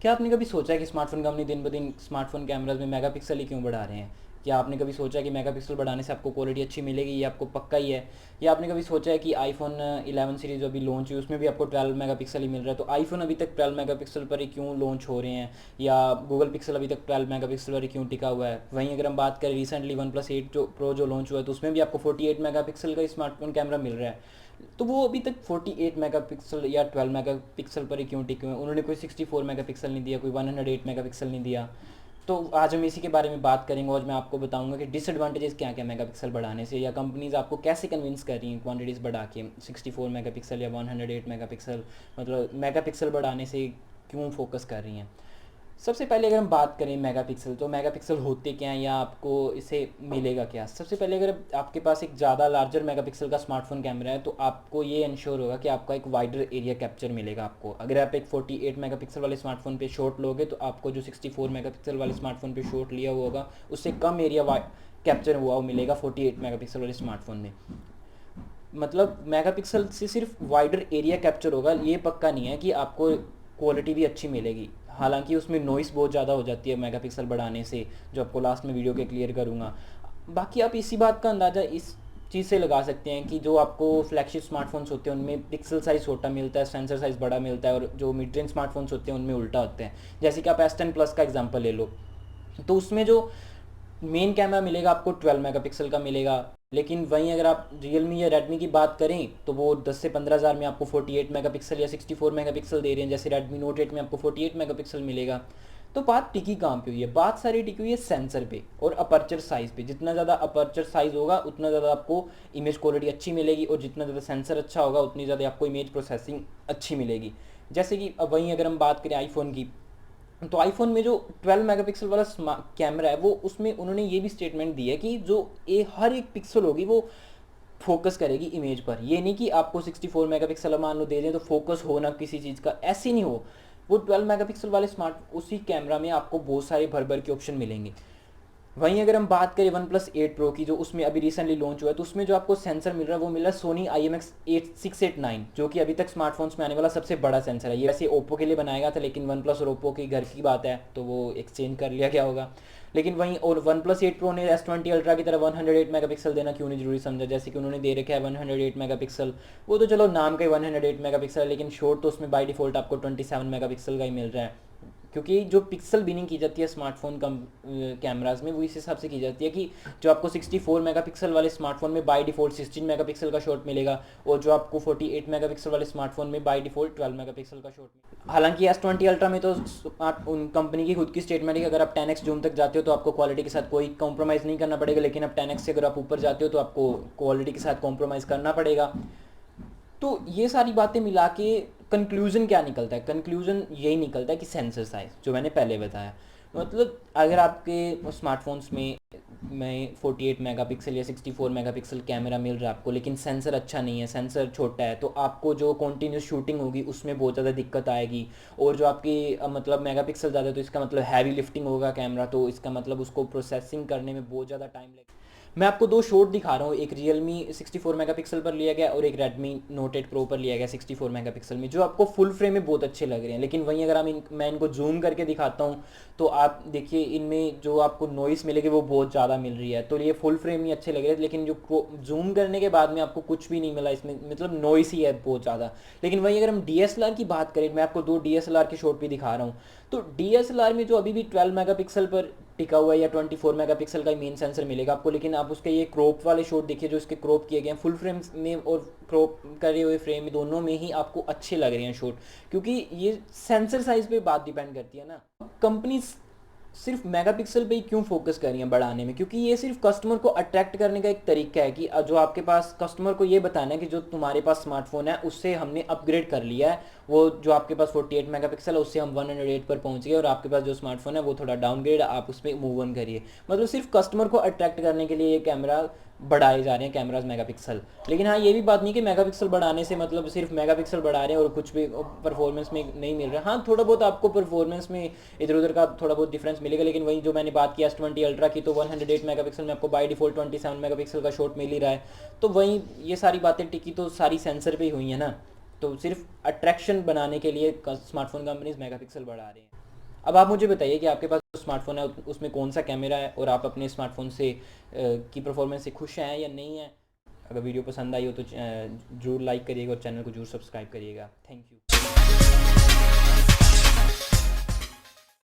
क्या आपने कभी सोचा है कि स्मार्टफोन कंपनी दिन ब दिन स्मार्टफोन कैमराज में मेगापिक्सल ही क्यों बढ़ा रहे हैं? क्या आपने कभी सोचा है कि मेगापिक्सल बढ़ाने से आपको क्वालिटी अच्छी मिलेगी, ये आपको पक्का ही है? या आपने कभी सोचा है कि आईफोन 11 सीरीज जो अभी लॉन्च हुई उसमें भी आपको 12 मेगापिक्सल ही मिल रहा है, तो आईफोन अभी तक 12 मेगापिक्सल पर ही क्यों लॉन्च हो रहे हैं? या गूगल पिक्सल अभी तक 12 मेगापिक्सल पर ही क्यों टिका हुआ है? वहीं अगर हम बात करें रिसेंटली वन प्लस 8 जो प्रो जो लॉन्च हुआ है, तो उसमें भी आपको 48 मेगापिक्सल का स्मार्टफोन कैमरा मिल रहा है। तो वो अभी तक 48 मेगापिक्सल या 12 मेगापिक्सल पर ही क्यों टिके हुए हैं? उन्होंने कोई 64 मेगापिक्सल नहीं दिया, कोई 108 मेगापिक्सल नहीं दिया। तो आज हम इसी के बारे में बात करेंगे और मैं आपको बताऊंगा कि डिसएडवांटेजेस क्या क्या मेगापिक्सल बढ़ाने से, या कंपनीज आपको कैसे कन्विंस कर रही हैं क्वांटिटीज़ बढ़ा के 64 मेगापिक्सल या 108 मेगापिक्सल, मतलब मेगापिक्सल बढ़ाने से क्यों फोकस कर रही हैं। सबसे पहले अगर हम बात करें मेगापिक्सल, तो मेगापिक्सल होते क्या हैं या आपको इसे मिलेगा क्या? सबसे पहले अगर आपके पास एक ज़्यादा लार्जर मेगापिक्सल का स्मार्टफोन कैमरा है, तो आपको ये इंश्योर होगा कि आपका एक वाइडर एरिया कैप्चर मिलेगा आपको। अगर आप एक 48 मेगापिक्सल वाले स्मार्टफोन पे शॉट लोगे, तो आपको जो 64 मेगापिक्सल वाले स्मार्टफोन पे शॉट लिया हुआ होगा उससे कम एरिया कैप्चर हुआ मिलेगा 48 मेगापिक्सल वाले स्मार्टफोन में। मतलब मेगापिक्सल से सिर्फ वाइडर एरिया कैप्चर होगा, ये पक्का नहीं है कि आपको क्वालिटी भी अच्छी मिलेगी। हालांकि उसमें नॉइस बहुत ज़्यादा हो जाती है मेगापिक्सल बढ़ाने से, जो आपको लास्ट में वीडियो के क्लियर करूँगा। बाकी आप इसी बात का अंदाज़ा इस चीज़ से लगा सकते हैं कि जो आपको फ्लैगशिप स्मार्टफोन्स होते हैं उनमें पिक्सल साइज़ छोटा मिलता है, सेंसर साइज़ बड़ा मिलता है, और जो मिड रेंज स्मार्टफोन्स होते हैं उनमें उल्टा होते हैं। जैसे कि आप S10 प्लस का एग्जांपल ले लो, तो उसमें जो मेन कैमरा मिलेगा आपको 12 मेगापिक्सल का मिलेगा। लेकिन वहीं अगर आप रियलमी या रेडमी की बात करें, तो वो 10 से 15 हज़ार में आपको 48 मेगापिक्सल या 64 मेगापिक्सल दे रहे हैं। जैसे रेडमी नोट 8 में आपको 48 मेगापिक्सल मिलेगा। तो बात टिकी कहाँ पे हुई है? बात सारी टिकी हुई है सेंसर पे और अपर्चर साइज़ पे। जितना ज़्यादा अपर्चर साइज़ होगा उतना ज़्यादा आपको इमेज क्वालिटी अच्छी मिलेगी, और जितना ज़्यादा सेंसर अच्छा होगा उतनी ज़्यादा आपको इमेज प्रोसेसिंग अच्छी मिलेगी। जैसे कि अब वहीं अगर हम बात करें आईफोन की, तो आईफोन में जो 12 मेगापिक्सल वाला कैमरा है, वो उसमें उन्होंने ये भी स्टेटमेंट दी है कि जो हर एक पिक्सल होगी वो फोकस करेगी इमेज पर। ये नहीं कि आपको 64 मेगापिक्सल मान लो दे दें तो फोकस हो ना किसी चीज़ का, ऐसे नहीं हो। वो 12 मेगापिक्सल वाले स्मार्ट उसी कैमरा में आपको बहुत सारे भर भर के ऑप्शन मिलेंगे। वहीं अगर हम बात करें वन प्लस 8 प्रो की, जो उसमें अभी रिसेंटली लॉन्च हुआ है, तो उसमें जो आपको सेंसर मिल रहा है वो मिल रहा है सोनी IMX8689, जो कि अभी तक स्मार्टफोन्स में आने वाला सबसे बड़ा सेंसर है। ये वैसे ओप्पो के लिए बनाया गया था, लेकिन वन प्लस और ओप्पो की घर की बात है तो वो एक्सचेंज कर लिया गया होगा। लेकिन वहीं और वन प्लस 8 प्रो ने S20 अल्ट्रा की तरह 108 मेगापिक्सल देना क्यों नहीं जरूरी समझा? जैसे कि उन्होंने दे रखा है 108 मेगापिक्सल। वो तो चलो नाम का ही 108 मेगापिक्सल है, लेकिन शॉट तो उसमें बाय डिफॉल्ट आपको 27 मेगापिक्सल का ही मिल रहा है। क्योंकि जो पिक्सल बिनिंग की जाती है स्मार्टफोन कम कैमराज में, वो इस हिसाब से की जाती है कि जो आपको 64 मेगापिक्सल वाले स्मार्टफोन में बाय डिफ़ॉल्ट 16 मेगापिक्सल का शॉट मिलेगा, और जो आपको 48 मेगापिक्सल वाले स्मार्टफोन में बाय डिफ़ॉल्ट 12 मेगापिक्सल का शॉट मिलेगा। हालांकि S20 अल्ट्रा में तो उन कंपनी की खुद की स्टेटमेंट है कि अगर आप 10x जूम तक जाते हो तो आपको क्वालिटी के साथ कोई कॉम्प्रोमाइज़ नहीं करना पड़ेगा, लेकिन अब 10x से अगर आप ऊपर जाते हो तो आपको क्वालिटी के साथ कॉम्प्रोमाइज़ करना पड़ेगा। तो ये सारी बातें मिला के कंक्लूजन क्या निकलता है? कंक्लूजन यही निकलता है कि सेंसर साइज़ जो मैंने पहले बताया, मतलब अगर आपके स्मार्टफोन्स में 48 मेगापिक्सल या 64 मेगापिक्सल कैमरा मिल रहा है आपको, लेकिन सेंसर अच्छा नहीं है, सेंसर छोटा है, तो आपको जो कॉन्टीन्यूस शूटिंग होगी उसमें बहुत ज़्यादा दिक्कत आएगी। और जो आपकी मतलब मेगापिक्सल ज़्यादा है तो इसका मतलब हैवी लिफ्टिंग होगा कैमरा, तो इसका मतलब उसको प्रोसेसिंग करने में बहुत ज़्यादा टाइम लगेगा। मैं आपको दो शॉट दिखा रहा हूँ, एक रियलमी 64 मेगापिक्सल पर लिया गया और एक रेडमी नोट 8 प्रो पर लिया गया 64 मेगापिक्सल में, जो आपको फुल फ्रेम में बहुत अच्छे लग रहे हैं। लेकिन वहीं अगर मैं इनको जूम करके दिखाता हूँ, तो आप देखिए इनमें जो आपको नॉइस मिलेगी वो बहुत ज़्यादा मिल रही है। तो ये फुल फ्रेम ही अच्छे लग रहे हैं, लेकिन जो जूम करने के बाद में आपको कुछ भी नहीं मिला इसमें, मतलब नॉइस ही है बहुत ज़्यादा। लेकिन वहीं अगर हम DSLR की बात करें, मैं आपको दो DSLR के शॉट भी दिखा रहा हूँ, तो DSLR में जो अभी भी 12 मेगापिक्सल पर टिका हुआ है या 24 मेगापिक्सल का मेन सेंसर मिलेगा आपको, लेकिन आप उसके ये क्रॉप वाले शॉट देखिए जो इसके क्रॉप किए गए हैं फुल फ्रेम में और क्रॉप करे हुए फ्रेम में, दोनों में ही आपको अच्छे लग रहे हैं शॉट। क्योंकि ये सेंसर साइज पे बात डिपेंड करती है ना। कंपनी सिर्फ मेगापिक्सल पे ही क्यों फोकस कर रही हैं बढ़ाने में? क्योंकि ये सिर्फ कस्टमर को अट्रैक्ट करने का एक तरीका है कि जो आपके पास कस्टमर को ये बताना है कि जो तुम्हारे पास स्मार्टफोन है उससे हमने अपग्रेड कर लिया है, वो जो आपके पास 48 मेगापिक्सल है उससे हम 108 पर पहुंच गए, और आपके पास जो स्मार्टफोन है वो थोड़ा डाउनग्रेड, आप उस पर मूव ऑन करिए। मतलब सिर्फ कस्टमर को अट्रैक्ट करने के लिए ये कैमरा बढ़ाए जा रहे हैं कैमराज मेगापिक्सल। लेकिन हाँ, ये भी बात नहीं कि मेगापिक्सल बढ़ाने से मतलब सिर्फ मेगापिक्सल बढ़ा रहे हैं और कुछ भी परफॉर्मेंस में नहीं मिल रहा। हाँ, थोड़ा बहुत आपको परफॉर्मेंस में इधर उधर का थोड़ा बहुत डिफरेंस मिलेगा, लेकिन वही जो मैंने बात की S20 अल्ट्रा की, तो 108 मेगापिक्सल में आपको बाय डिफॉल्ट 27 मेगापिक्सल का शॉट मिल ही रहा है। तो वहीं ये सारी बातें टिकी तो सारी सेंसर पे ही हुई है ना। तो सिर्फ अट्रैक्शन बनाने के लिए स्मार्टफोन कंपनीज मेगापिक्सल बढ़ा रहे हैं। अब आप मुझे बताइए कि आपके पास जो स्मार्टफोन है उसमें कौन सा कैमरा है और आप अपने स्मार्टफोन से की परफॉर्मेंस से खुश हैं या नहीं हैं। अगर वीडियो पसंद आई हो तो ज़रूर लाइक करिएगा और चैनल को ज़रूर सब्सक्राइब करिएगा। Thank you.